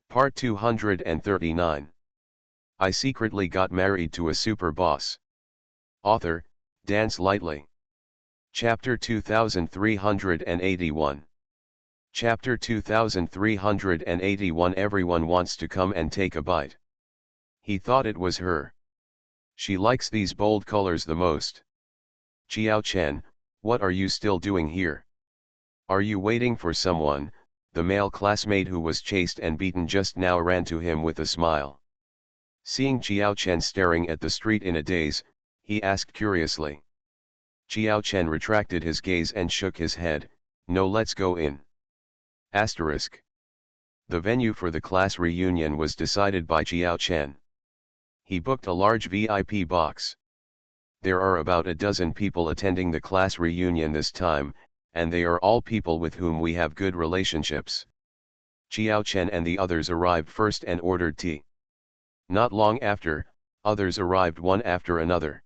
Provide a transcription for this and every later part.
Part 239. I secretly got married to a super boss. Author, Dance Lightly. Chapter 2381. Chapter 2381. Everyone wants to come and take a bite. He thought it was her. She likes these bold colors the most. Chiao Chen, what are you still doing here? Are you waiting for someone? The male classmate who was chased and beaten just now ran to him with a smile. Seeing Chiao Chen staring at the street in a daze, he asked curiously. Chiao Chen retracted his gaze and shook his head. No, let's go in. Asterisk. The venue for the class reunion was decided by Chiao Chen. He booked a large VIP box. There are about a dozen people attending the class reunion this time, and they are all people with whom we have good relationships. Chiao Chen and the others arrived first and ordered tea. Not long after, others arrived one after another.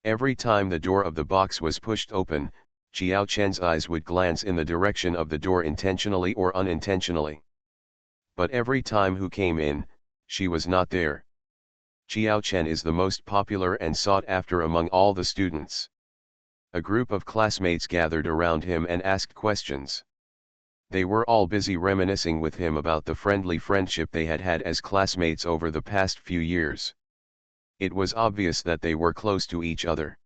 Every time the door of the box was pushed open, Chiao Chen's eyes would glance in the direction of the door intentionally or unintentionally. But every time who came in, she was not there. Chiao Chen is the most popular and sought after among all the students. A group of classmates gathered around him and asked questions. They were all busy reminiscing with him about the friendly friendship they had had as classmates over the past few years. It was obvious that they were close to each other.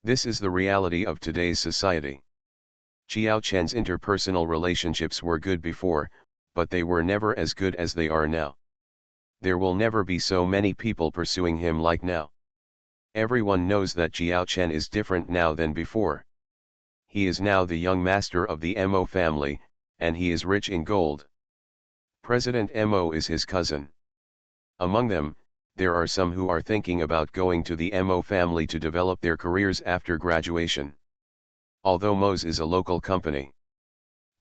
This is the reality of today's society. Chiao Chen's interpersonal relationships were good before, but they were never as good as they are now. There will never be so many people pursuing him like now. Everyone knows that Chiao Chen is different now than before. He is now the young master of the Mo family, and he is rich in gold. President Mo is his cousin. Among them, there are some who are thinking about going to the Mo family to develop their careers after graduation. Although Mo's is a local company.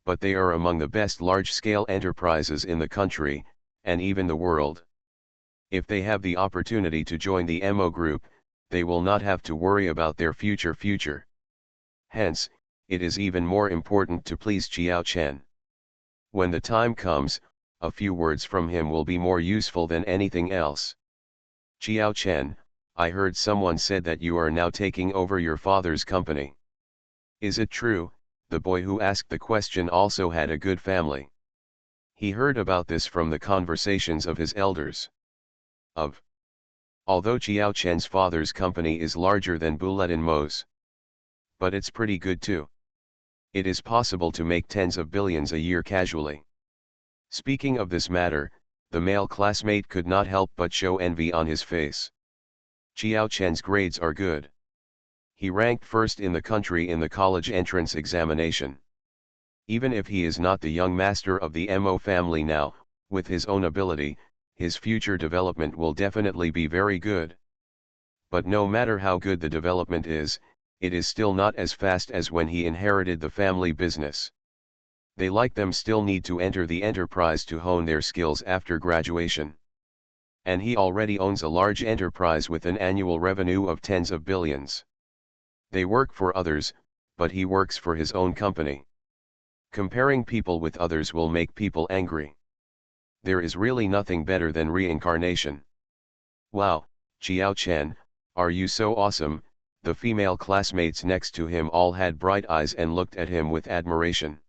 But they are among the best large-scale enterprises in the country, and even the world. If they have the opportunity to join the Mo group, they will not have to worry about their future. Hence, it is even more important to please Chiao Chen. When the time comes, a few words from him will be more useful than anything else. Chiao Chen, I heard someone said that you are now taking over your father's company. Is it true? The boy who asked the question also had a good family. He heard about this from the conversations of his elders. Although Chiao Chen's father's company is larger than Bulletin Mo's. But it's pretty good too. It is possible to make tens of billions a year casually. Speaking of this matter, the male classmate could not help but show envy on his face. Chiao Chen's grades are good. He ranked first in the country in the college entrance examination. Even if he is not the young master of the Mo family now, with his own ability, his future development will definitely be very good. But no matter how good the development is, it is still not as fast as when he inherited the family business. They like them still need to enter the enterprise to hone their skills after graduation. And he already owns a large enterprise with an annual revenue of tens of billions. They work for others, but he works for his own company. Comparing people with others will make people angry. There is really nothing better than reincarnation. Wow, Chiao Chen, are you so awesome? The female classmates next to him all had bright eyes and looked at him with admiration.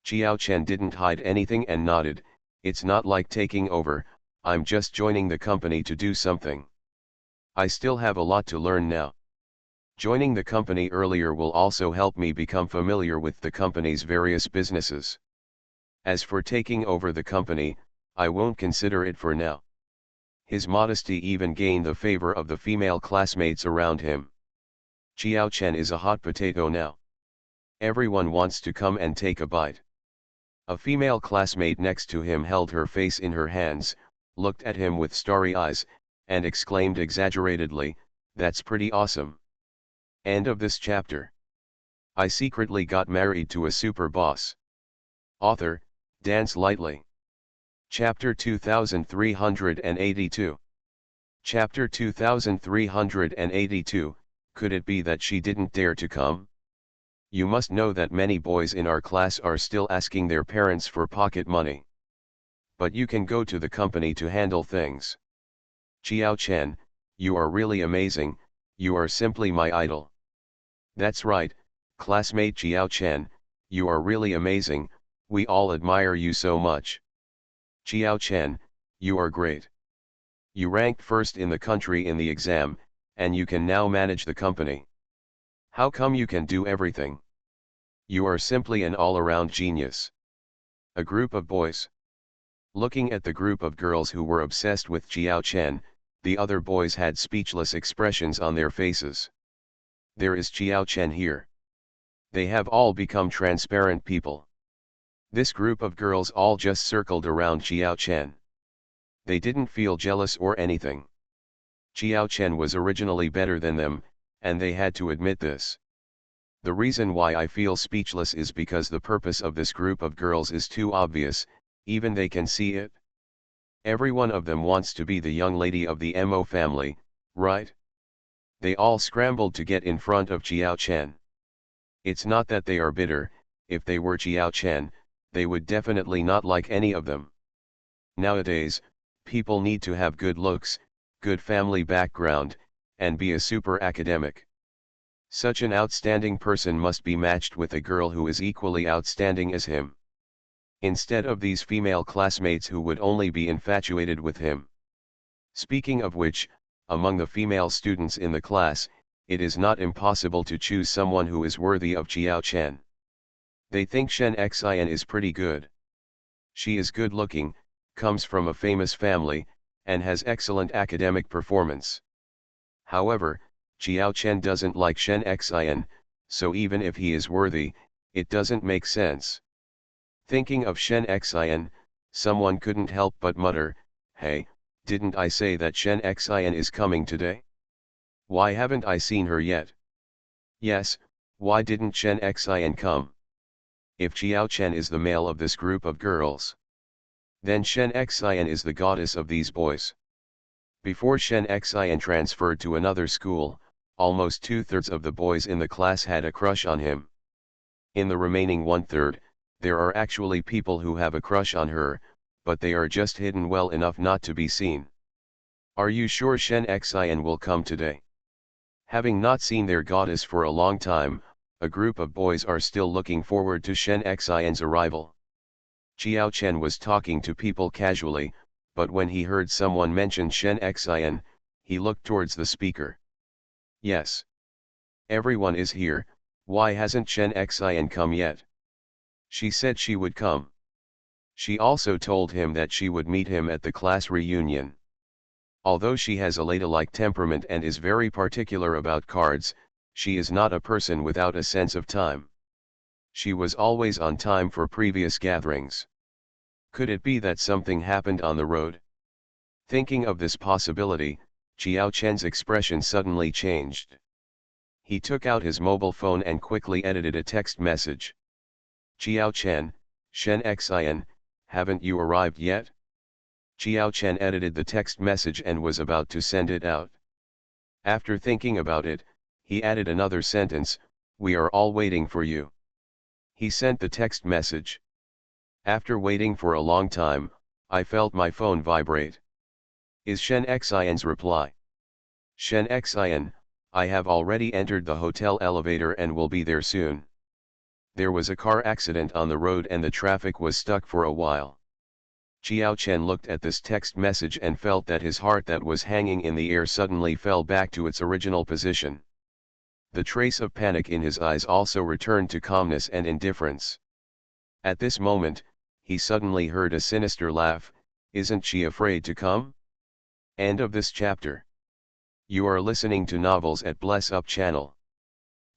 Chiao Chen didn't hide anything and nodded. It's not like taking over, I'm just joining the company to do something. I still have a lot to learn now. Joining the company earlier will also help me become familiar with the company's various businesses. As for taking over the company, I won't consider it for now. His modesty even gained the favor of the female classmates around him. Chiao Chen is a hot potato now. Everyone wants to come and take a bite. A female classmate next to him held her face in her hands, looked at him with starry eyes, and exclaimed exaggeratedly, "That's pretty awesome." End of this chapter. I secretly got married to a super boss. Author, Dance Lightly. Chapter 2382. Chapter 2382, could it be that she didn't dare to come? You must know that many boys in our class are still asking their parents for pocket money. But you can go to the company to handle things. Qiao Chen, you are really amazing, you are simply my idol. That's right, classmate Qiao Chen, you are really amazing, we all admire you so much. Qiao Chen, you are great. You ranked first in the country in the exam, and you can now manage the company. How come you can do everything? You are simply an all-around genius. A group of boys. Looking at the group of girls who were obsessed with Qiao Chen, the other boys had speechless expressions on their faces. There is Qiao Chen here. They have all become transparent people. This group of girls all just circled around Qiao Chen. They didn't feel jealous or anything. Qiao Chen was originally better than them, and they had to admit this. The reason why I feel speechless is because the purpose of this group of girls is too obvious, even they can see it. Every one of them wants to be the young lady of the Mo family, right? They all scrambled to get in front of Qiao Chen. It's not that they are bitter, if they were Qiao Chen, they would definitely not like any of them. Nowadays, people need to have good looks, good family background, and be a super academic. Such an outstanding person must be matched with a girl who is equally outstanding as him. Instead of these female classmates who would only be infatuated with him. Speaking of which, among the female students in the class, it is not impossible to choose someone who is worthy of Qiao Chen. They think Shen Xian is pretty good. She is good looking, comes from a famous family, and has excellent academic performance. However, Qiao Chen doesn't like Shen Xian, so even if he is worthy, it doesn't make sense. Thinking of Shen Xian, someone couldn't help but mutter, "Hey, didn't I say that Shen Xian is coming today? Why haven't I seen her yet?" Yes, why didn't Shen Xian come? If Qiao Chen is the male of this group of girls, then Shen Xian is the goddess of these boys. Before Shen Xian transferred to another school, almost 2/3 of the boys in the class had a crush on him. In the remaining 1/3, there are actually people who have a crush on her, but they are just hidden well enough not to be seen. Are you sure Shen Xian will come today? Having not seen their goddess for a long time, a group of boys are still looking forward to Shen Xian's arrival. Qiao Chen was talking to people casually, but when he heard someone mention Shen Xian, he looked towards the speaker. Yes. Everyone is here, why hasn't Shen Xian come yet? She said she would come. She also told him that she would meet him at the class reunion. Although she has a ladylike temperament and is very particular about cards, she is not a person without a sense of time. She was always on time for previous gatherings. Could it be that something happened on the road? Thinking of this possibility, Qiao Chen's expression suddenly changed. He took out his mobile phone and quickly edited a text message. Qiao Chen, Shen Xian, haven't you arrived yet? Qiao Chen edited the text message and was about to send it out. After thinking about it, he added another sentence, "We are all waiting for you." He sent the text message. After waiting for a long time, I felt my phone vibrate. Is Shen Xian's reply. Shen Xian, I have already entered the hotel elevator and will be there soon. There was a car accident on the road and the traffic was stuck for a while. Qiao Chen looked at this text message and felt that his heart that was hanging in the air suddenly fell back to its original position. The trace of panic in his eyes also returned to calmness and indifference. At this moment, he suddenly heard a sinister laugh. Isn't she afraid to come? End of this chapter. You are listening to Novels at Bless Up channel.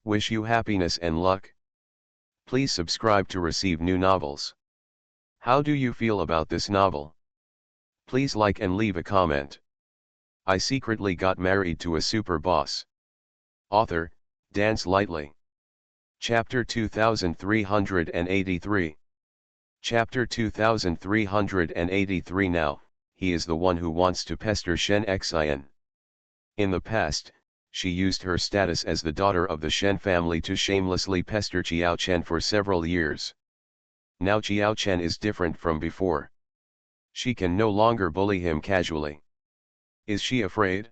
Wish you happiness and luck. Please subscribe to receive new novels. How do you feel about this novel? Please like and leave a comment. I secretly got married to a super boss. Author, Dance Lightly. Chapter 2383. Chapter 2383. Now, he is the one who wants to pester Shen Xian. In the past, she used her status as the daughter of the Shen family to shamelessly pester Qiao Chen for several years. Now Qiao Chen is different from before. She can no longer bully him casually. Is she afraid?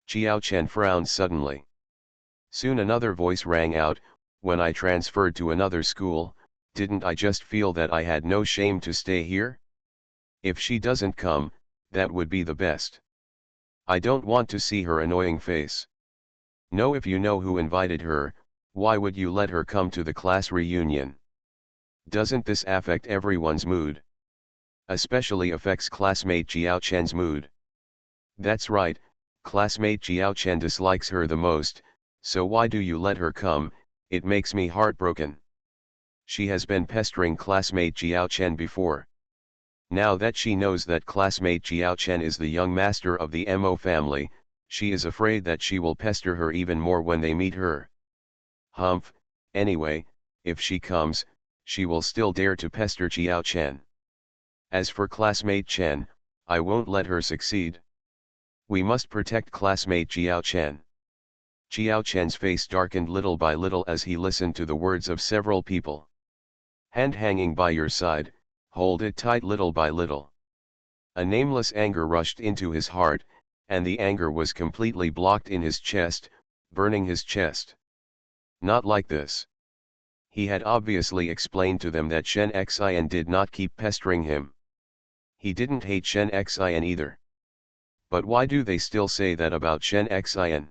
Qiao Chen frowned suddenly. Soon another voice rang out, when I transferred to another school, didn't I just feel that I had no shame to stay here? If she doesn't come, that would be the best. I don't want to see her annoying face. No, if you know who invited her, why would you let her come to the class reunion? Doesn't this affect everyone's mood? Especially affects classmate Jiao Chen's mood. That's right, classmate Jiao Chen dislikes her the most, so why do you let her come? It makes me heartbroken. She has been pestering classmate Jiao Chen before. Now that she knows that classmate Jiao Chen is the young master of the Mo family, she is afraid that she will pester her even more when they meet her. Humph, anyway, if she comes, she will still dare to pester Jiao Chen. As for classmate Chen, I won't let her succeed. We must protect classmate Jiao Chen. Jiao Chen's face darkened little by little as he listened to the words of several people. Hand hanging by your side, hold it tight little by little. A nameless anger rushed into his heart, and the anger was completely blocked in his chest, burning his chest. Not like this. He had obviously explained to them that Shen Xian did not keep pestering him. He didn't hate Shen Xian either. But why do they still say that about Shen Xian?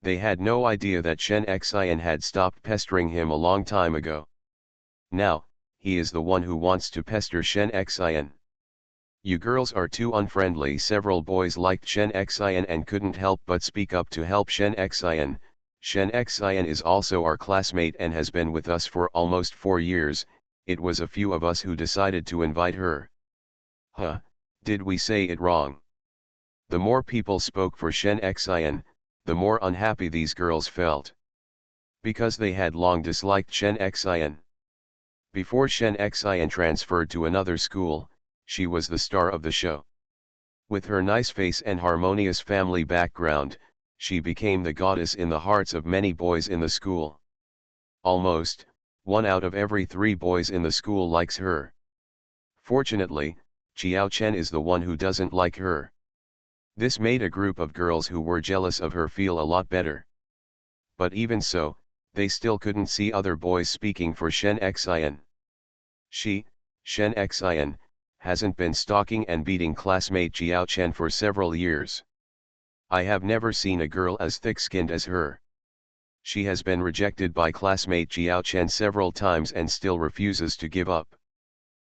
They had no idea that Shen Xian had stopped pestering him a long time ago. Now, he is the one who wants to pester Shen Xian. You girls are too unfriendly. Several boys liked Shen Xian and couldn't help but speak up to help Shen Xian. Shen Xian is also our classmate and has been with us for almost 4 years, it was a few of us who decided to invite her. Huh, did we say it wrong? The more people spoke for Shen Xian, the more unhappy these girls felt. Because they had long disliked Shen Xian. Before Shen Xian transferred to another school, she was the star of the show. With her nice face and harmonious family background, she became the goddess in the hearts of many boys in the school. Almost, 1 out of every 3 boys in the school likes her. Fortunately, Qiao Chen is the one who doesn't like her. This made a group of girls who were jealous of her feel a lot better. But even so, they still couldn't see other boys speaking for Shen Xian. She, Shen Xian, hasn't been stalking and beating classmate Jiao Chen for several years. I have never seen a girl as thick-skinned as her. She has been rejected by classmate Jiao Chen several times and still refuses to give up.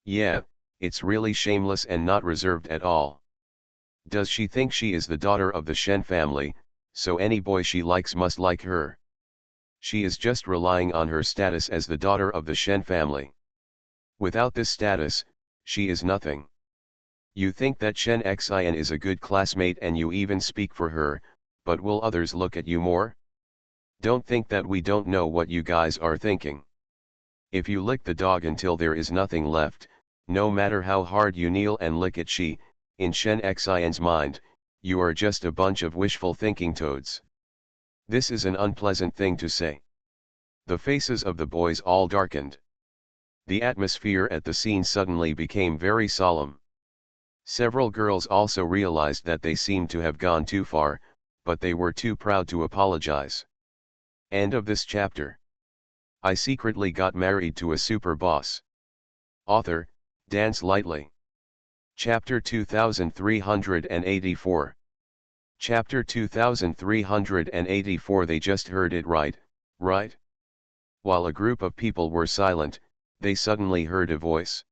Yeah, it's really shameless and not reserved at all. Does she think she is the daughter of the Shen family, so any boy she likes must like her? She is just relying on her status as the daughter of the Shen family. Without this status, she is nothing. You think that Shen Xian is a good classmate and you even speak for her, but will others look at you more? Don't think that we don't know what you guys are thinking. If you lick the dog until there is nothing left, no matter how hard you kneel and lick it, in Shen Xian's mind, you are just a bunch of wishful thinking toads. This is an unpleasant thing to say. The faces of the boys all darkened. The atmosphere at the scene suddenly became very solemn. Several girls also realized that they seemed to have gone too far, but they were too proud to apologize. End of this chapter. I secretly got married to a super boss. Author, Dance Lightly. Chapter 2384. Chapter 2384. They just heard it right, right? While a group of people were silent, they suddenly heard a voice.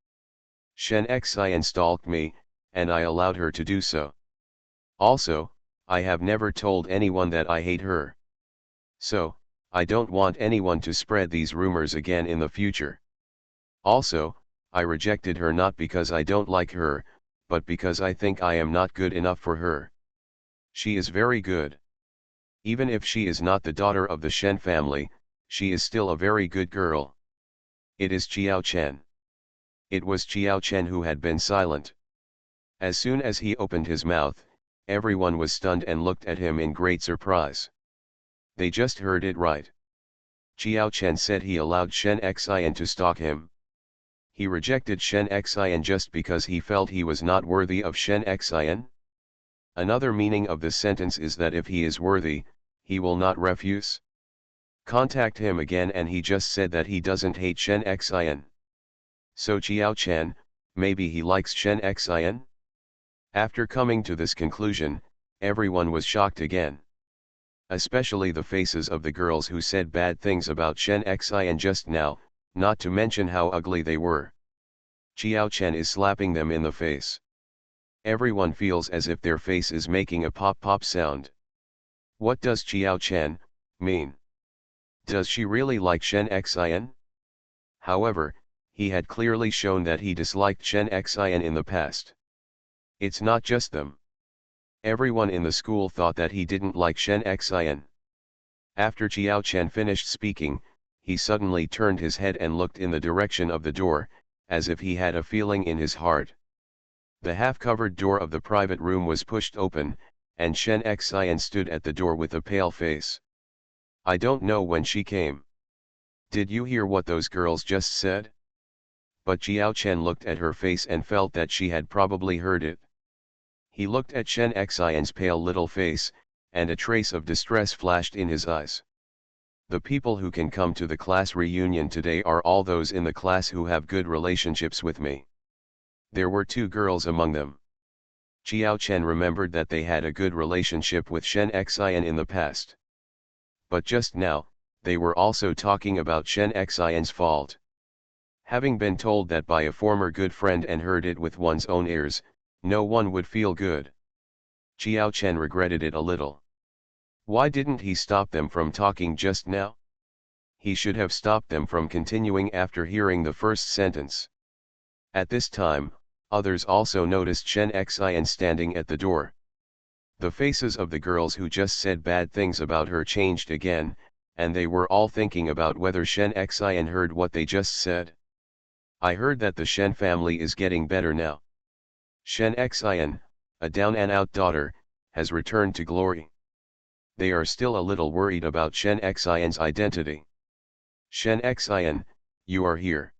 Shen Xian stalked me, and I allowed her to do so. Also, I have never told anyone that I hate her. So, I don't want anyone to spread these rumors again in the future. Also, I rejected her not because I don't like her, but because I think I am not good enough for her. She is very good. Even if she is not the daughter of the Shen family, she is still a very good girl. It is Qiao Chen. It was Qiao Chen who had been silent. As soon as he opened his mouth, everyone was stunned and looked at him in great surprise. They just heard it right. Qiao Chen said he allowed Shen Xian to stalk him. He rejected Shen Xian just because he felt he was not worthy of Shen Xian? Another meaning of this sentence is that if he is worthy, he will not refuse. Contact him again, and he just said that he doesn't hate Shen Xian. So Qiao Chen, maybe he likes Shen Xian? After coming to this conclusion, everyone was shocked again. Especially the faces of the girls who said bad things about Shen Xian just now, not to mention how ugly they were. Qiao Chen is slapping them in the face. Everyone feels as if their face is making a pop-pop sound. What does Qiao Chen mean? Does she really like Shen Xian? However, he had clearly shown that he disliked Shen Xian in the past. It's not just them. Everyone in the school thought that he didn't like Shen Xian. After Qiao Chen finished speaking, he suddenly turned his head and looked in the direction of the door, as if he had a feeling in his heart. The half-covered door of the private room was pushed open, and Shen Xian stood at the door with a pale face. I don't know when she came. Did you hear what those girls just said? But Qiao Chen looked at her face and felt that she had probably heard it. He looked at Shen Xian's pale little face, and a trace of distress flashed in his eyes. The people who can come to the class reunion today are all those in the class who have good relationships with me. There were 2 girls among them. Qiao Chen remembered that they had a good relationship with Shen Xian in the past. But just now, they were also talking about Shen Xian's fault. Having been told that by a former good friend and heard it with one's own ears, no one would feel good. Qiao Chen regretted it a little. Why didn't he stop them from talking just now? He should have stopped them from continuing after hearing the first sentence. At this time, others also noticed Shen Xian standing at the door. The faces of the girls who just said bad things about her changed again, and they were all thinking about whether Shen Xian heard what they just said. I heard that the Shen family is getting better now. Shen Xian, a down-and-out daughter, has returned to glory. They are still a little worried about Shen Xian's identity. Shen Xian, you are here.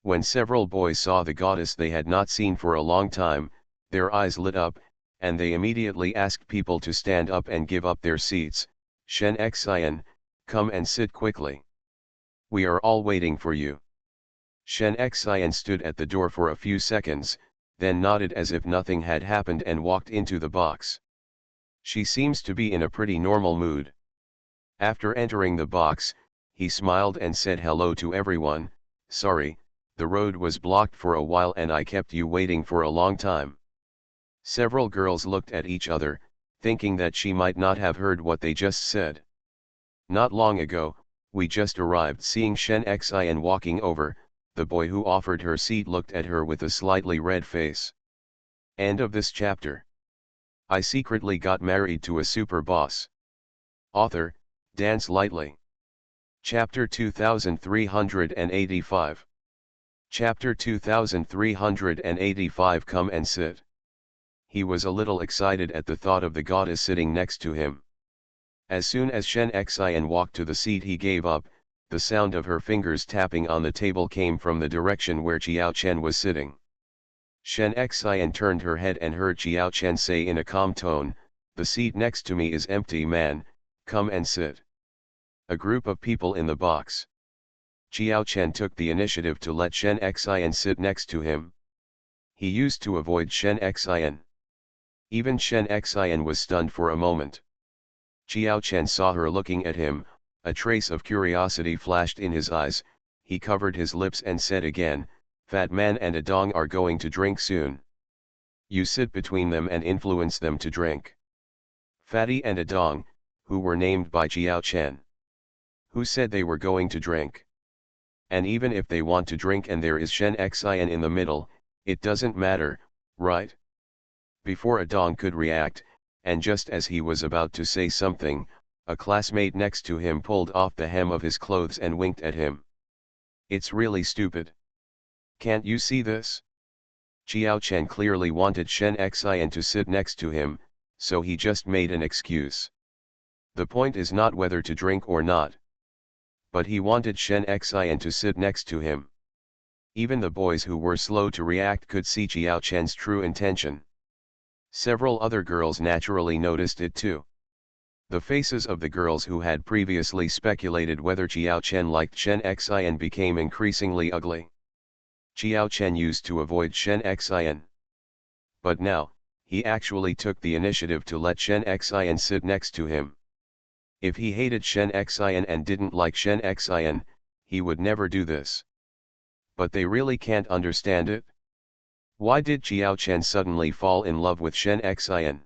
When several boys saw the goddess they had not seen for a long time, their eyes lit up, and they immediately asked people to stand up and give up their seats. Shen Xian, come and sit quickly. We are all waiting for you. Shen Xian stood at the door for a few seconds, then nodded as if nothing had happened and walked into the box. She seems to be in a pretty normal mood. After entering the box, he smiled and said hello to everyone. Sorry, the road was blocked for a while and I kept you waiting for a long time. Several girls looked at each other, thinking that she might not have heard what they just said. Not long ago, we just arrived. Seeing Shen Xian walking over, the boy who offered her seat looked at her with a slightly red face. End of this chapter. I secretly got married to a super boss. Author, Dance Lightly. Chapter 2385. Chapter 2385. Come and sit. He was a little excited at the thought of the goddess sitting next to him. As soon as Shen Xian walked to the seat he gave up, the sound of her fingers tapping on the table came from the direction where Qiao Chen was sitting. Shen Xian turned her head and heard Qiao Chen say in a calm tone, "The seat next to me is empty, man, come and sit." A group of people in the box. Qiao Chen took the initiative to let Shen Xian sit next to him. He used to avoid Shen Xian. Even Shen Xian was stunned for a moment. Qiao Chen saw her looking at him, a trace of curiosity flashed in his eyes. He covered his lips and said again, "Fat Man and a dong are going to drink soon. You sit between them and influence them to drink." Fatty and a dong, who were named by Qiao Chen. Who said they were going to drink? And even if they want to drink and there is Shen Xian in the middle, it doesn't matter, right? Before a dong could react, and just as he was about to say something, a classmate next to him pulled off the hem of his clothes and winked at him. It's really stupid. Can't you see this? Qiao Chen clearly wanted Shen Xian to sit next to him, so he just made an excuse. The point is not whether to drink or not. But he wanted Shen Xian to sit next to him. Even the boys who were slow to react could see Jiao Chen's true intention. Several other girls naturally noticed it too. The faces of the girls who had previously speculated whether Jiao Chen liked Shen Xian became increasingly ugly. Jiao Chen used to avoid Shen Xian. But now, he actually took the initiative to let Shen Xian sit next to him. If he hated Shen Xian and didn't like Shen Xian, he would never do this. But they really can't understand it. Why did Jiao Chen suddenly fall in love with Shen Xian?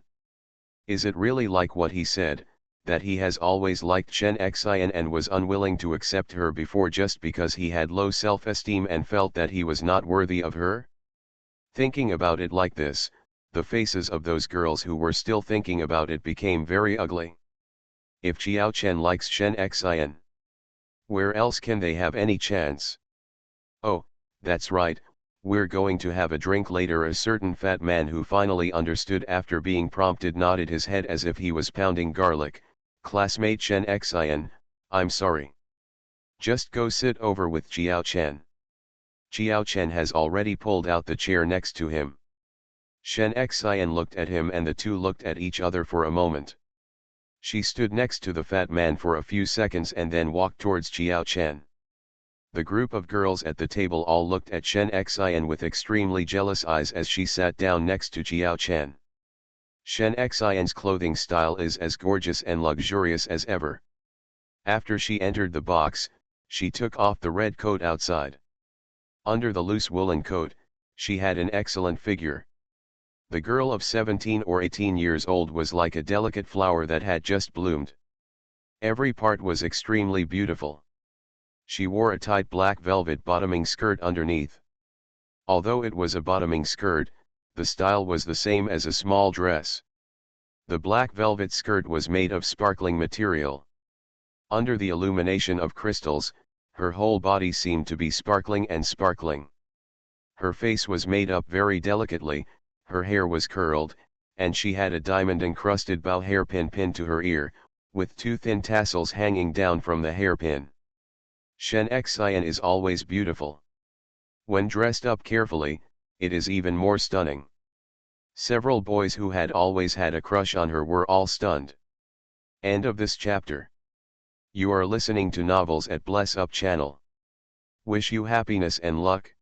Is it really like what he said, that he has always liked Shen Xian and was unwilling to accept her before just because he had low self-esteem and felt that he was not worthy of her? Thinking about it like this, the faces of those girls who were still thinking about it became very ugly. If Jiao Chen likes Shen Xian, where else can they have any chance? Oh, that's right, we're going to have a drink later. A certain fat man who finally understood after being prompted nodded his head as if he was pounding garlic. Classmate Shen Xian, I'm sorry. Just go sit over with Jiao Chen. Jiao Chen has already pulled out the chair next to him. Shen Xian looked at him and the two looked at each other for a moment. She stood next to the fat man for a few seconds and then walked towards Jiao Chen. The group of girls at the table all looked at Shen Xian with extremely jealous eyes as she sat down next to Jiao Chen. Shen Xian's clothing style is as gorgeous and luxurious as ever. After she entered the box, she took off the red coat outside. Under the loose woolen coat, she had an excellent figure. The girl of 17 or 18 years old was like a delicate flower that had just bloomed. Every part was extremely beautiful. She wore a tight black velvet bottoming skirt underneath. Although it was a bottoming skirt, the style was the same as a small dress. The black velvet skirt was made of sparkling material. Under the illumination of crystals, her whole body seemed to be sparkling and sparkling. Her face was made up very delicately, her hair was curled, and she had a diamond-encrusted bow hairpin pinned to her ear, with two thin tassels hanging down from the hairpin. Shen Xian is always beautiful. When dressed up carefully, it is even more stunning. Several boys who had always had a crush on her were all stunned. End of this chapter. You are listening to Novels at Bless Up channel. Wish you happiness and luck.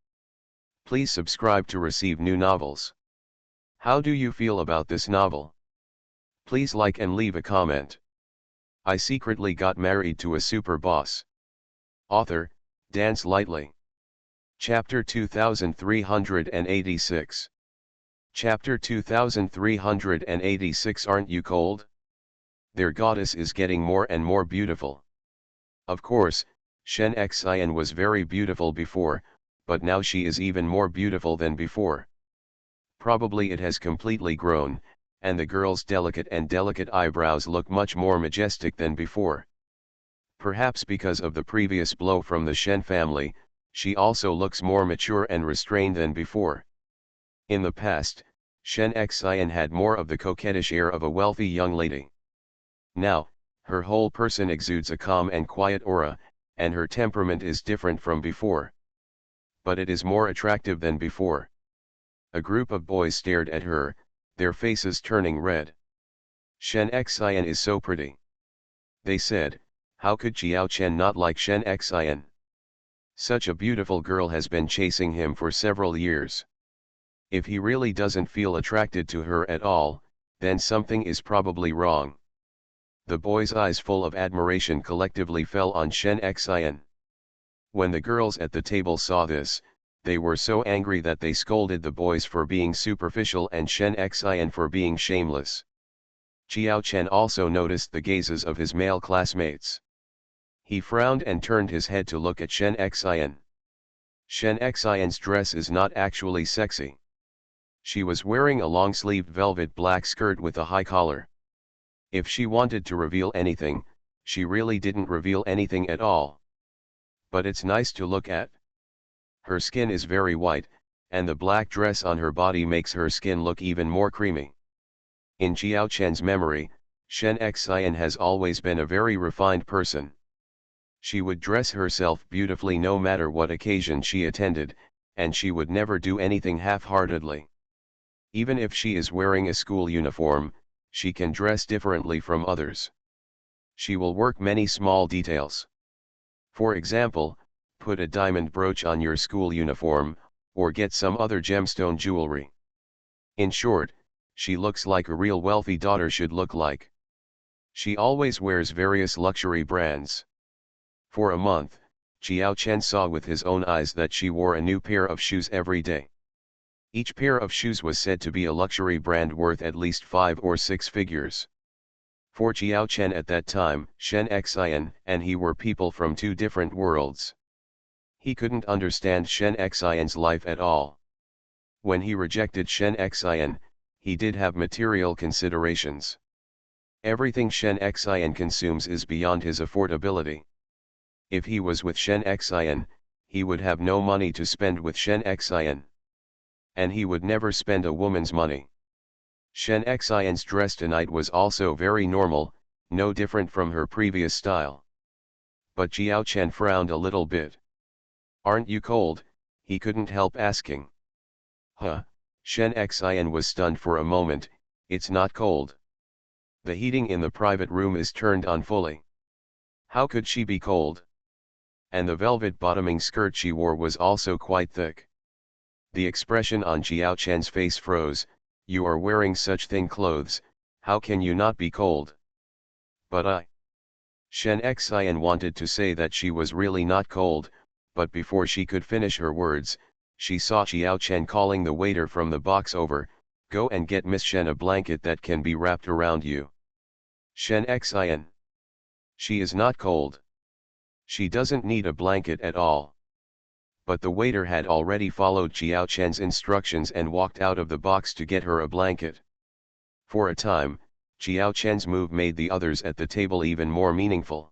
Please subscribe to receive new novels. How do you feel about this novel? Please like and leave a comment. I secretly got married to a super boss. Author, Dance Lightly. Chapter 2386. Chapter 2386. Aren't you cold? Their goddess is getting more and more beautiful. Of course, Shen Xian was very beautiful before, but now she is even more beautiful than before. Probably it has completely grown, and the girl's delicate eyebrows look much more majestic than before. Perhaps because of the previous blow from the Shen family, she also looks more mature and restrained than before. In the past, Shen Xian had more of the coquettish air of a wealthy young lady. Now, her whole person exudes a calm and quiet aura, and her temperament is different from before. But it is more attractive than before. A group of boys stared at her, their faces turning red. Shen Xian is so pretty. They said, how could Jiao Chen not like Shen Xian? Such a beautiful girl has been chasing him for several years. If he really doesn't feel attracted to her at all, then something is probably wrong. The boys' eyes full of admiration collectively fell on Shen Xian. When the girls at the table saw this, they were so angry that they scolded the boys for being superficial and Shen Xian for being shameless. Jiao Chen also noticed the gazes of his male classmates. He frowned and turned his head to look at Shen Xian. Shen Xian's dress is not actually sexy. She was wearing a long-sleeved velvet black skirt with a high collar. If she wanted to reveal anything, she really didn't reveal anything at all. But it's nice to look at. Her skin is very white, and the black dress on her body makes her skin look even more creamy. In Jiao Chen's memory, Shen Xian has always been a very refined person. She would dress herself beautifully no matter what occasion she attended, and she would never do anything half-heartedly. Even if she is wearing a school uniform, she can dress differently from others. She will work many small details. For example, put a diamond brooch on your school uniform, or get some other gemstone jewelry. In short, she looks like a real wealthy daughter should look like. She always wears various luxury brands. For a month, Xiao Chen saw with his own eyes that she wore a new pair of shoes every day. Each pair of shoes was said to be a luxury brand worth at least 5 or 6 figures. For Xiao Chen at that time, Shen Xian and he were people from two different worlds. He couldn't understand Shen Xian's life at all. When he rejected Shen Xian, he did have material considerations. Everything Shen Xian consumes is beyond his affordability. If he was with Shen Xian, he would have no money to spend with Shen Xian. And he would never spend a woman's money. Shen Xian's dress tonight was also very normal, no different from her previous style. But Xiao Chen frowned a little bit. "Aren't you cold?" he couldn't help asking. "Huh," Shen Xian was stunned for a moment. "It's not cold. The heating in the private room is turned on fully. How could she be cold?" And the velvet bottoming skirt she wore was also quite thick. The expression on Xiao Chen's face froze. "You are wearing such thin clothes, how can you not be cold?" "But Shen Xian wanted to say that she was really not cold, but before she could finish her words, she saw Xiao Chen calling the waiter from the box over, "Go and get Miss Shen a blanket that can be wrapped around you." "Shen Xian. She is not cold. She doesn't need a blanket at all." But the waiter had already followed Xiao Chen's instructions and walked out of the box to get her a blanket. For a time, Xiao Chen's move made the others at the table even more meaningful.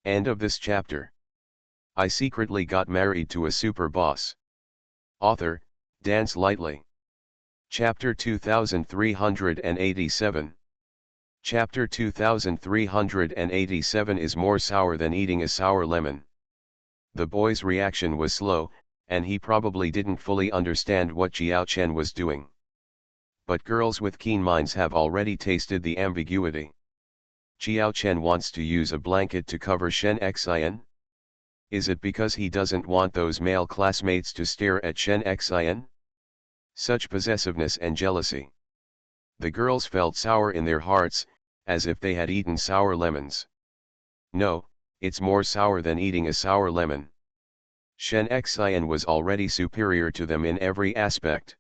End of this chapter. I secretly got married to a super boss. Author, Dance Lightly. Chapter 2387. Chapter 2387 is more sour than eating a sour lemon. The boy's reaction was slow, and he probably didn't fully understand what Xiao Chen was doing. But girls with keen minds have already tasted the ambiguity. Xiao Chen wants to use a blanket to cover Shen Xian? Is it because he doesn't want those male classmates to stare at Shen Xian? Such possessiveness and jealousy. The girls felt sour in their hearts, as if they had eaten sour lemons. No, it's more sour than eating a sour lemon. Shen Xian was already superior to them in every aspect.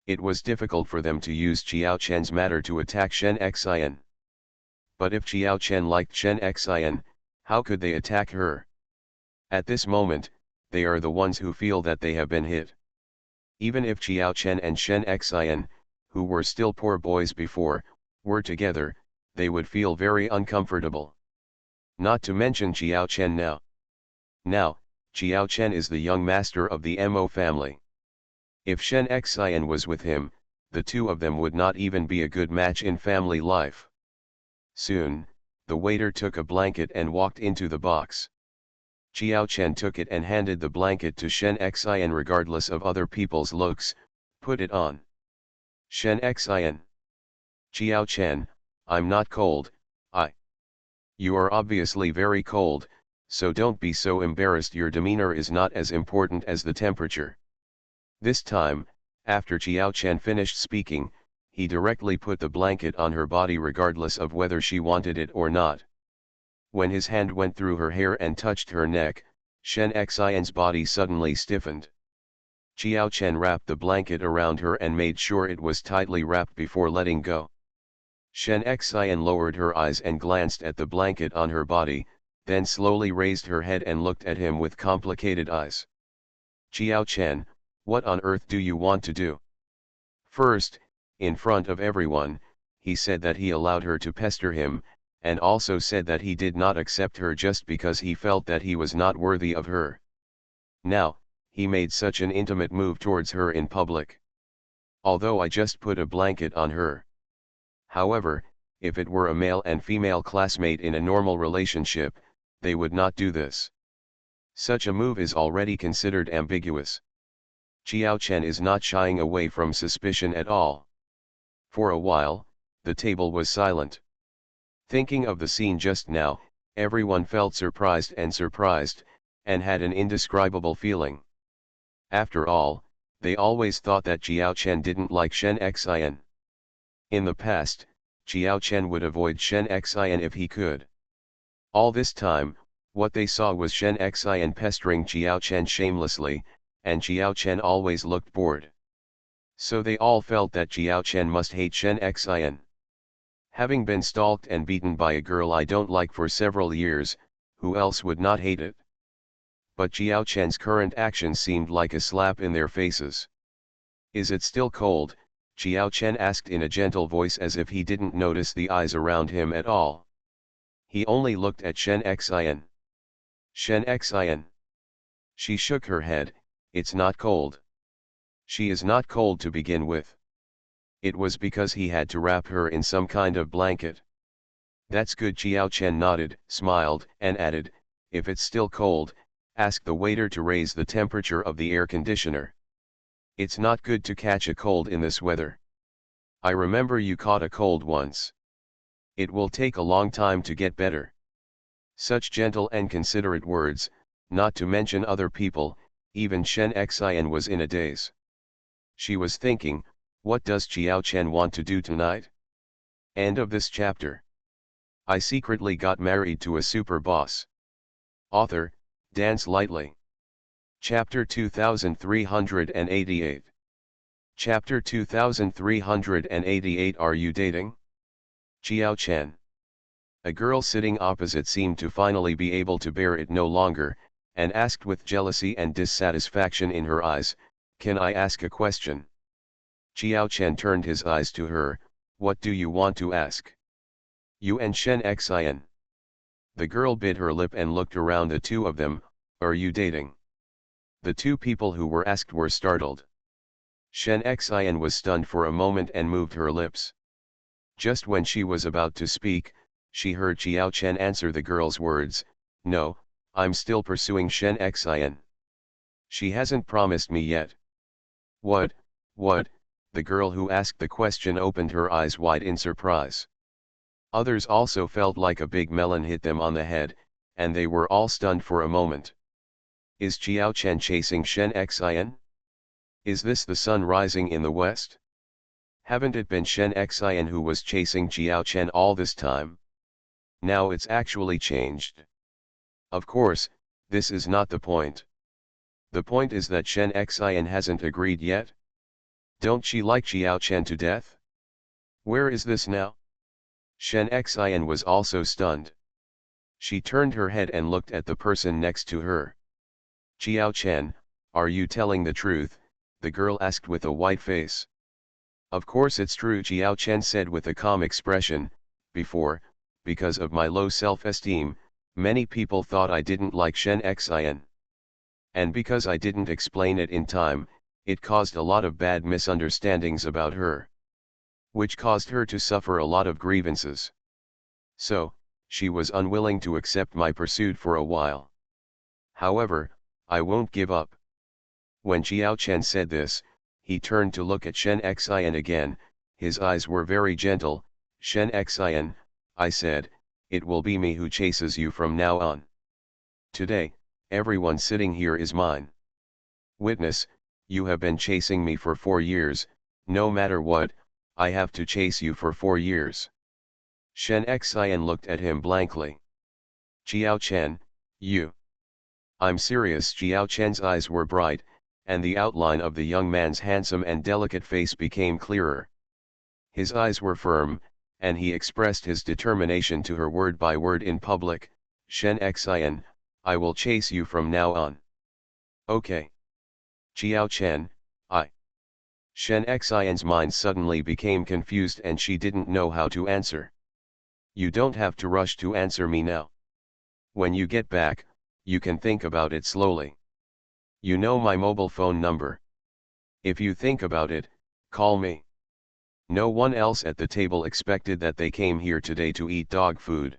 It was difficult for them to use Xiao Chen's matter to attack Shen Xian. But if Xiao Chen liked Shen Xian, how could they attack her? At this moment, they are the ones who feel that they have been hit. Even if Xiao Chen and Shen Xian, who were still poor boys before, were together, they would feel very uncomfortable. Not to mention Xiao Chen now. Now, Xiao Chen is the young master of the Mo family. If Shen Xian was with him, the two of them would not even be a good match in family life. Soon, the waiter took a blanket and walked into the box. Xiao Chen took it and handed the blanket to Shen Xian regardless of other people's looks. "Put it on." Shen Xian. "Xiao Chen, I'm not cold, You are obviously very cold, so don't be so embarrassed. Your demeanor is not as important as the temperature." This time, after Xiao Chen finished speaking, he directly put the blanket on her body regardless of whether she wanted it or not. When his hand went through her hair and touched her neck, Shen Xian's body suddenly stiffened. Xiao Chen wrapped the blanket around her and made sure it was tightly wrapped before letting go. Shen Xian lowered her eyes and glanced at the blanket on her body, then slowly raised her head and looked at him with complicated eyes. "Xiao Chen, what on earth do you want to do?" First, in front of everyone, he said that he allowed her to pester him, and also said that he did not accept her just because he felt that he was not worthy of her. Now, he made such an intimate move towards her in public. "Although I just put a blanket on her." However, if it were a male and female classmate in a normal relationship, they would not do this. Such a move is already considered ambiguous. Jiao Chen is not shying away from suspicion at all. For a while, the table was silent. Thinking of the scene just now, everyone felt surprised, and had an indescribable feeling. After all, they always thought that Jiao Chen didn't like Shen Xian. In the past, Jiao Chen would avoid Shen Xian if he could. All this time, what they saw was Shen Xian pestering Jiao Chen shamelessly, and Jiao Chen always looked bored. So they all felt that Jiao Chen must hate Shen Xian. Having been stalked and beaten by a girl I don't like for several years, who else would not hate it? But Jiao Chen's current action seemed like a slap in their faces. Is it still cold? Jiao Chen asked in a gentle voice as if he didn't notice the eyes around him at all. He only looked at Shen Xian. Shen Xian. She shook her head. It's not cold. She is not cold to begin with. It was because he had to wrap her in some kind of blanket. That's good. Jiao Chen nodded, smiled, and added, if it's still cold, ask the waiter to raise the temperature of the air conditioner. It's not good to catch a cold in this weather. I remember you caught a cold once. It will take a long time to get better. Such gentle and considerate words, not to mention other people, even Shen Xian was in a daze. She was thinking, what does Jiao Chen want to do tonight? End of this chapter. I secretly got married to a super boss. Author, Dance Lightly. Chapter 2388. Chapter 2388. Are you dating? Jiao Chen. A girl sitting opposite seemed to finally be able to bear it no longer, and asked with jealousy and dissatisfaction in her eyes, can I ask a question? Jiao Chen turned his eyes to her, what do you want to ask? You and Shen Xian. The girl bit her lip and looked around the two of them, are you dating? The two people who were asked were startled. Shen Xian was stunned for a moment and moved her lips. Just when she was about to speak, she heard Jiao Chen answer the girl's words, no, I'm still pursuing Shen Xian. She hasn't promised me yet. What? The girl who asked the question opened her eyes wide in surprise. Others also felt like a big melon hit them on the head, and they were all stunned for a moment. Is Jiao Chen chasing Shen Xian? Is this the sun rising in the west? Haven't it been Shen Xian who was chasing Jiao Chen all this time? Now it's actually changed. Of course, this is not the point. The point is that Shen Xian hasn't agreed yet. Don't she like Jiao Chen to death? Where is this now? Shen Xian was also stunned. She turned her head and looked at the person next to her. Jiao Chen, are you telling the truth? The girl asked with a white face. Of course it's true, Jiao Chen said with a calm expression. Before, because of my low self-esteem, many people thought I didn't like Shen Xian. And because I didn't explain it in time, it caused a lot of bad misunderstandings about her. Which caused her to suffer a lot of grievances. So, she was unwilling to accept my pursuit for a while. However, I won't give up. When Jiao Chen said this, he turned to look at Shen Xian again, his eyes were very gentle. Shen Xian, I said, it will be me who chases you from now on. Today, everyone sitting here is mine. Witness, you have been chasing me for 4 years, no matter what, I have to chase you for 4 years. Shen Xian looked at him blankly. Jiao Chen, you. I'm serious. Jiao Chen's eyes were bright, and the outline of the young man's handsome and delicate face became clearer. His eyes were firm, and he expressed his determination to her word by word in public. Shen Xian, I will chase you from now on. Okay. Jiao Chen, I. Shen Xian's mind suddenly became confused and she didn't know how to answer. You don't have to rush to answer me now. When you get back, you can think about it slowly. You know my mobile phone number. If you think about it, call me. No one else at the table expected that they came here today to eat dog food.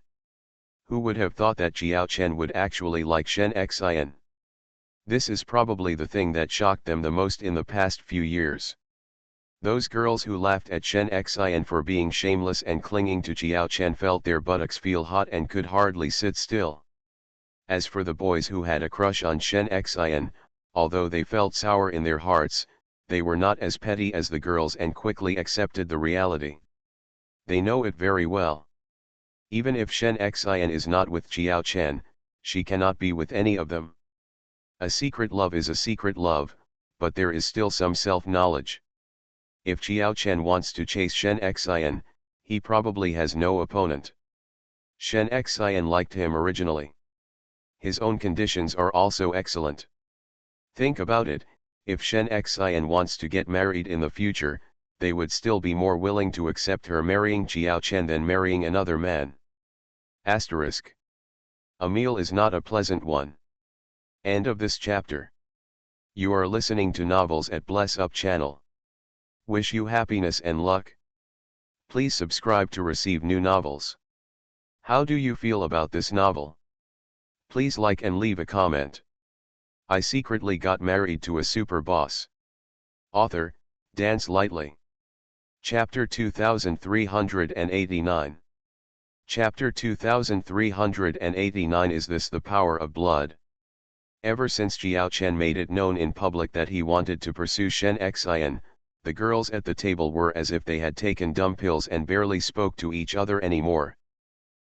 Who would have thought that Jiao Chen would actually like Shen Xian? This is probably the thing that shocked them the most in the past few years. Those girls who laughed at Shen Xian for being shameless and clinging to Jiao Chen felt their buttocks feel hot and could hardly sit still. As for the boys who had a crush on Shen Xian, although they felt sour in their hearts, they were not as petty as the girls and quickly accepted the reality. They know it very well. Even if Shen Xian is not with Jiao Chen, she cannot be with any of them. A secret love is a secret love, but there is still some self-knowledge. If Jiao Chen wants to chase Shen Xian, he probably has no opponent. Shen Xian liked him originally. His own conditions are also excellent. Think about it, if Shen Xian wants to get married in the future, they would still be more willing to accept her marrying Jiao Chen than marrying another man. Asterisk. A meal is not a pleasant one. End of this chapter. You are listening to Novels at Bless Up channel. Wish you happiness and luck. Please subscribe to receive new novels. How do you feel about this novel? Please like and leave a comment. I secretly got married to a super boss. Author, Dance Lightly. Chapter 2389. Chapter 2389 Is this the power of blood? Ever since Jiao Chen made it known in public that he wanted to pursue Shen Xian, the girls at the table were as if they had taken dumb pills and barely spoke to each other anymore.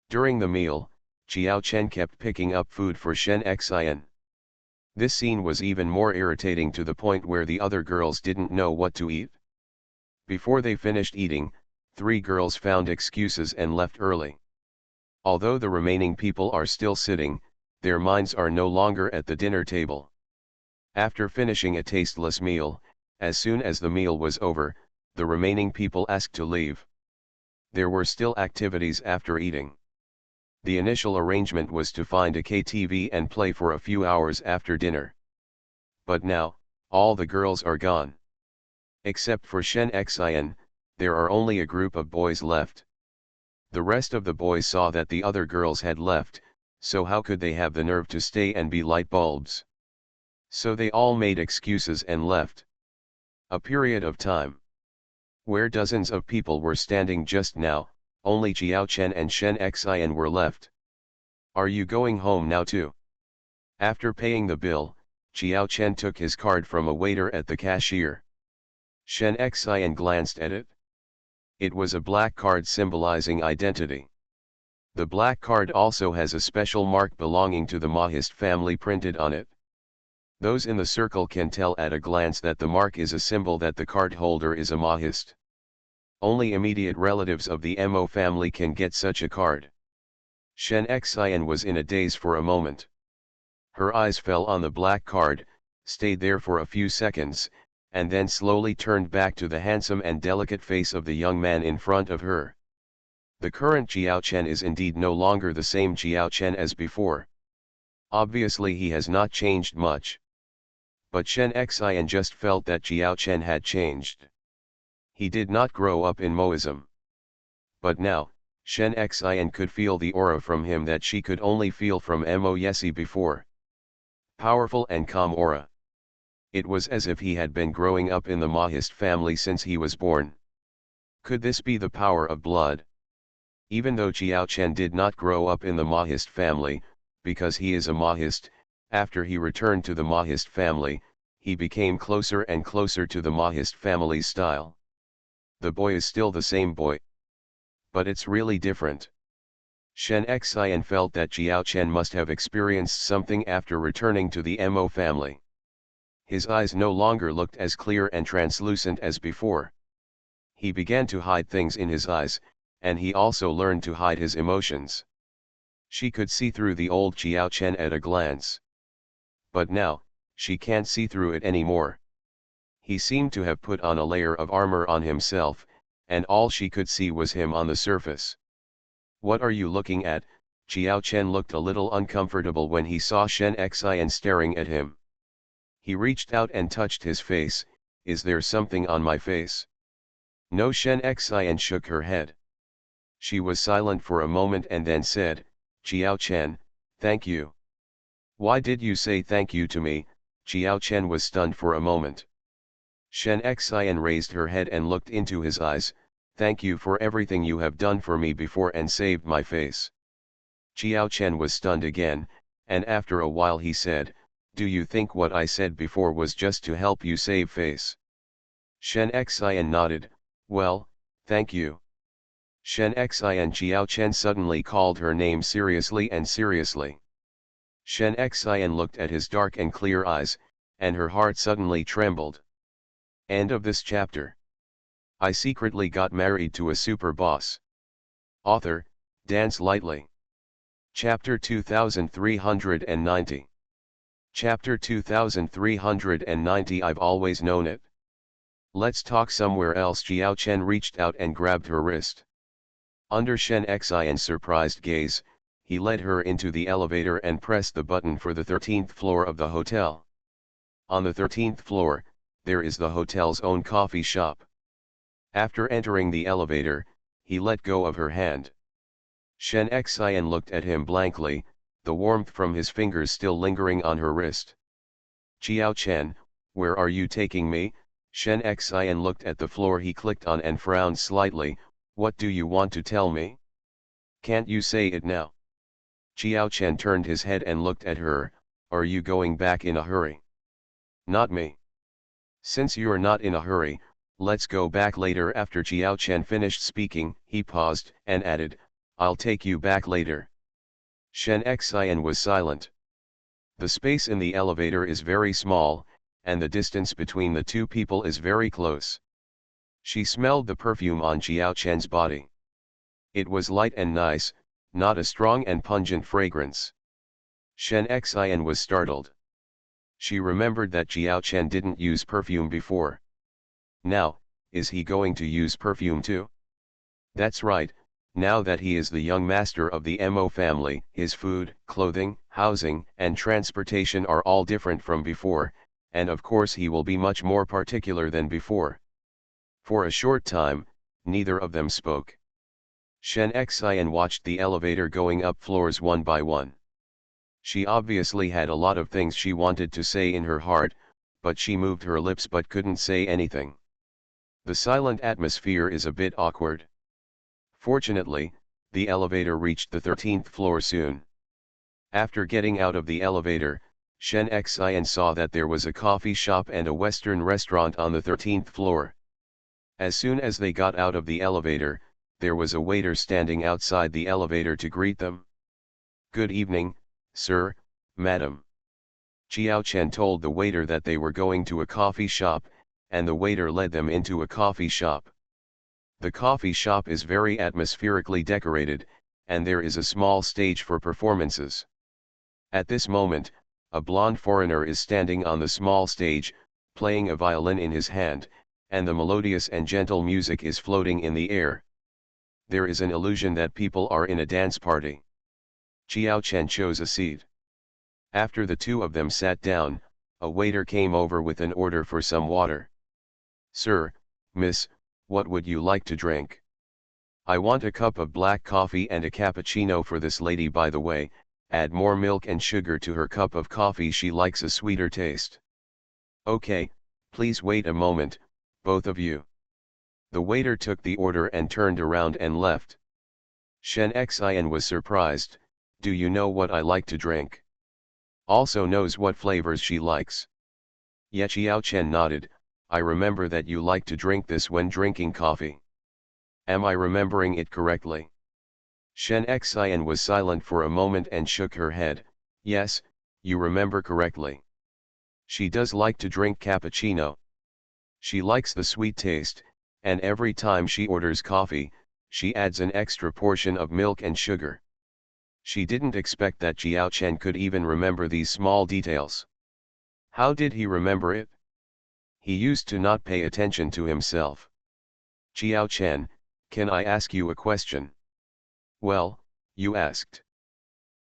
During the meal, Jiao Chen kept picking up food for Shen Xian. This scene was even more irritating to the point where the other girls didn't know what to eat. Before they finished eating, 3 girls found excuses and left early. Although the remaining people are still sitting, their minds are no longer at the dinner table. After finishing a tasteless meal, as soon as the meal was over, the remaining people asked to leave. There were still activities after eating. The initial arrangement was to find a KTV and play for a few hours after dinner. But now, all the girls are gone. Except for Shen Xian, there are only a group of boys left. The rest of the boys saw that the other girls had left, so how could they have the nerve to stay and be light bulbs? So they all made excuses and left. A period of time where dozens of people were standing just now, only Jiao Chen and Shen Xian were left. Are you going home now too? After paying the bill, Jiao Chen took his card from a waiter at the cashier. Shen Xian glanced at it. It was a black card symbolizing identity. The black card also has a special mark belonging to the Mahist family printed on it. Those in the circle can tell at a glance that the mark is a symbol that the card holder is a Mahist. Only immediate relatives of the Mo family can get such a card. Shen Xian was in a daze for a moment. Her eyes fell on the black card, stayed there for a few seconds, and then slowly turned back to the handsome and delicate face of the young man in front of her. The current Jiao Chen is indeed no longer the same Jiao Chen as before. Obviously he has not changed much. But Shen Xian just felt that Jiao Chen had changed. He did not grow up in Moism. But now, Shen Xian could feel the aura from him that she could only feel from Mo Yesi before. Powerful and calm aura. It was as if he had been growing up in the Mahist family since he was born. Could this be the power of blood? Even though Jiao Chen did not grow up in the Mahist family, because he is a Mahist, after he returned to the Mahist family, he became closer and closer to the Mahist family's style. The boy is still the same boy. But it's really different. Shen Xian felt that Jiao Chen must have experienced something after returning to the Mo family. His eyes no longer looked as clear and translucent as before. He began to hide things in his eyes, and he also learned to hide his emotions. She could see through the old Jiao Chen at a glance. But now, she can't see through it anymore. He seemed to have put on a layer of armor on himself, and all she could see was him on the surface. What are you looking at? Jiao Chen looked a little uncomfortable when he saw Shen Xian staring at him. He reached out and touched his face. Is there something on my face? No. Shen Xian shook her head. She was silent for a moment and then said, Jiao Chen, thank you. Why did you say thank you to me? Jiao Chen was stunned for a moment. Shen Xian raised her head and looked into his eyes. Thank you for everything you have done for me before and saved my face. Jiao Chen was stunned again, and after a while he said, do you think what I said before was just to help you save face? Shen Xian nodded, well, thank you. Shen Xian Jiao Chen suddenly called her name seriously and seriously. Shen Xian looked at his dark and clear eyes, and her heart suddenly trembled. End of this chapter. I secretly got married to a super boss. Author, Dance Lightly. Chapter 2390. Chapter 2390 I've always known it. Let's talk somewhere else. Jiao Chen reached out and grabbed her wrist. Under Shen Xian's surprised gaze, he led her into the elevator and pressed the button for the 13th floor of the hotel. On the 13th floor, there is the hotel's own coffee shop. After entering the elevator, he let go of her hand. Shen Xian looked at him blankly, the warmth from his fingers still lingering on her wrist. Jiao Chen, where are you taking me? Shen Xian looked at the floor he clicked on and frowned slightly. What do you want to tell me? Can't you say it now? Jiao Chen turned his head and looked at her. Are you going back in a hurry? Not me. Since you're not in a hurry, let's go back later. After Jiao Chen finished speaking, he paused and added, I'll take you back later. Shen Xian was silent. The space in the elevator is very small, and the distance between the two people is very close. She smelled the perfume on Jiao Chen's body. It was light and nice, not a strong and pungent fragrance. Shen Xian was startled. She remembered that Jiao Chen didn't use perfume before. Now, is he going to use perfume too? That's right, now that he is the young master of the Mo family, his food, clothing, housing, and transportation are all different from before, and of course he will be much more particular than before. For a short time, neither of them spoke. Shen Xian watched the elevator going up floors one by one. She obviously had a lot of things she wanted to say in her heart, but she moved her lips but couldn't say anything. The silent atmosphere is a bit awkward. Fortunately, the elevator reached the 13th floor soon. After getting out of the elevator, Shen Xian saw that there was a coffee shop and a Western restaurant on the 13th floor. As soon as they got out of the elevator, there was a waiter standing outside the elevator to greet them. Good evening, sir, madam. Jiao Chen told the waiter that they were going to a coffee shop, and the waiter led them into a coffee shop. The coffee shop is very atmospherically decorated, and there is a small stage for performances. At this moment, a blonde foreigner is standing on the small stage, playing a violin in his hand, and the melodious and gentle music is floating in the air. There is an illusion that people are in a dance party. Jiao Chen chose a seat. After the two of them sat down, a waiter came over with an order for some water. Sir, miss, what would you like to drink? I want a cup of black coffee and a cappuccino for this lady. By the way, add more milk and sugar to her cup of coffee. She likes a sweeter taste. Okay, please wait a moment, both of you. The waiter took the order and turned around and left. Shen Xian was surprised. Do you know what I like to drink? Also knows what flavors she likes. Ye Jiao Chen nodded. I remember that you like to drink this when drinking coffee. Am I remembering it correctly? Shen Xian was silent for a moment and shook her head. Yes, you remember correctly. She does like to drink cappuccino. She likes the sweet taste, and every time she orders coffee, she adds an extra portion of milk and sugar. She didn't expect that Jiao Chen could even remember these small details. How did he remember it? He used to not pay attention to himself. Jiao Chen, can I ask you a question? Well, you asked.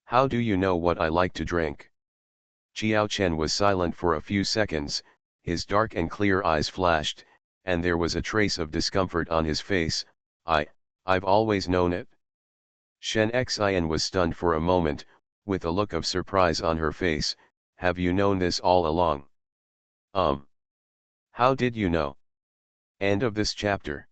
How do you know what I like to drink? Jiao Chen was silent for a few seconds, his dark and clear eyes flashed, and there was a trace of discomfort on his face. I've always known it. Shen Xian was stunned for a moment, with a look of surprise on her face. Have you known this all along? How did you know? End of this chapter.